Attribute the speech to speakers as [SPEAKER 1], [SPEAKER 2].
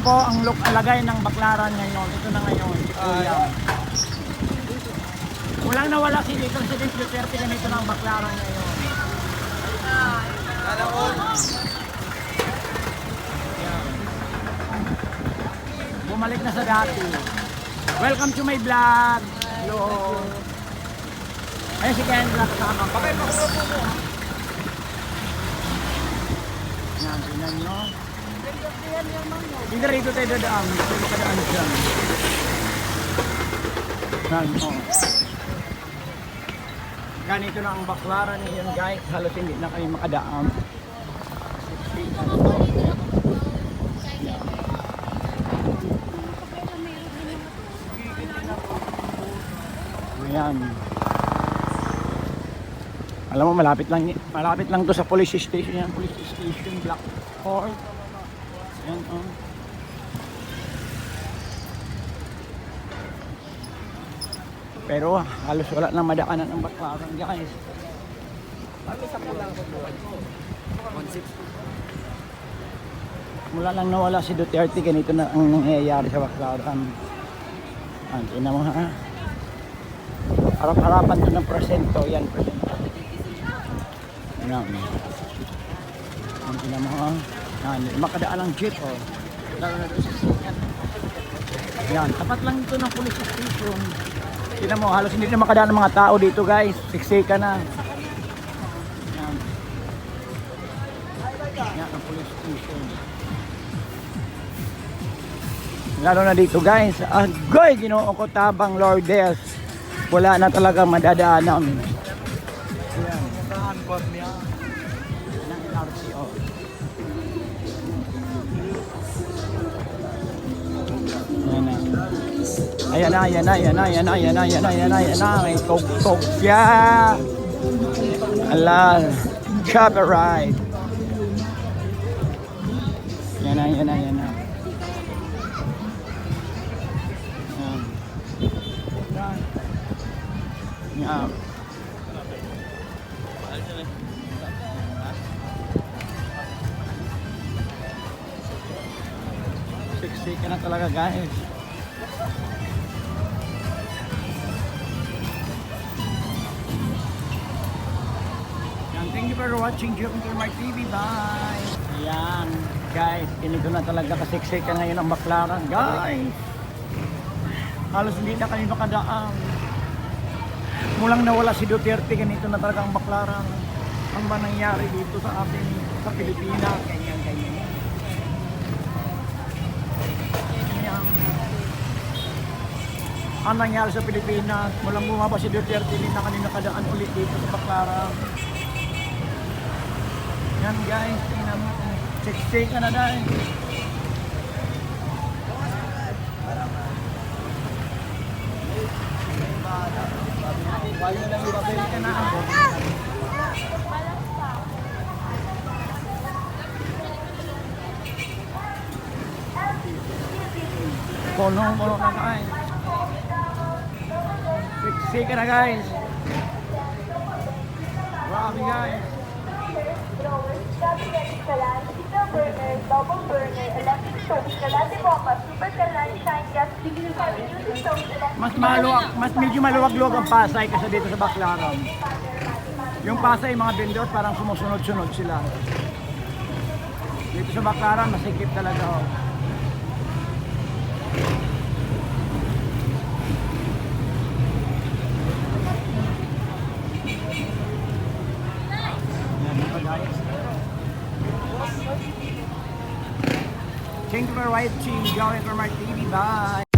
[SPEAKER 1] po ang lagay ng baklaran ngayon. Ito na ngayon. Walang nawala si Duterte ganito ng baklaran ngayon. Bumalik na sa dati. Welcome to my vlog. Hello. Ayun si Kendra kasama ko. Yan, tingnan nyo. Hindi rito tayo dadaan. Dito tayo dadaan dyan. Yan, oh. Ganito na ang baklaran ngayon guys. Halos hindi na kayo makadaan. Ayan. Alam mo malapit lang to sa police station yan, police station Block 4. Ayan oh. Pero halos wala nang madaanan ng baklaran guys. Mula lang nawala si Duterte, ganito na ang nangyayari sa baklaran. Tingnan mo ha. Harap-harapan to ng presento. Yan, presento. Ayan. Tingnan mo ha. Makadaan ang jeep oh. Lalo na doon sa sikat. Ayan, tapat lang ito ng police station. Tingnan mo, halos hindi na makadaan ng mga tao dito guys. Siksika na. Ayan. Ayan ang police station. Lalo na dito guys. Agoy, Ginoo ko tabang Lourdes. Wala na talaga madadaanan. Ayan. Ayan na. May coke siya. Ala. Copyright. Ayan na. Yeah. Siksi ka na talaga guys. Thank you for watching Jupiter My TV. Bye. Ayan guys, ganito na talaga kasiksik ka ngayon ang baklaran guys. Halos hindi na kayo makadaan. Mulang nawala si Duterte, ganito na talaga ang baklaran. Ang ba nangyari dito sa atin sa Pilipinas? Ganyan. Ang nangyari sa Pilipinas, mulang bumaba si Duterte, hindi na kanina nakadaan ulit dito sa baklaran. Yan guys, tingnan mo. Check ka na dahil. Wala na lang ibabalik ka na ako. Puno na guys. Fixi ka na guys. Grabe guys.
[SPEAKER 2] Burner, double burner, electric stove, kalate bomba, super kalate shine gas, heavy-duty stove,
[SPEAKER 1] Mas medyo maluwag-luwag ang Pasay kasi dito sa baklaran. Yung Pasay, mga vendor parang sumusunod-sunod sila. Dito sa baklaran, masikip talaga oh. Thank you for watching Jupiter My TV. Bye.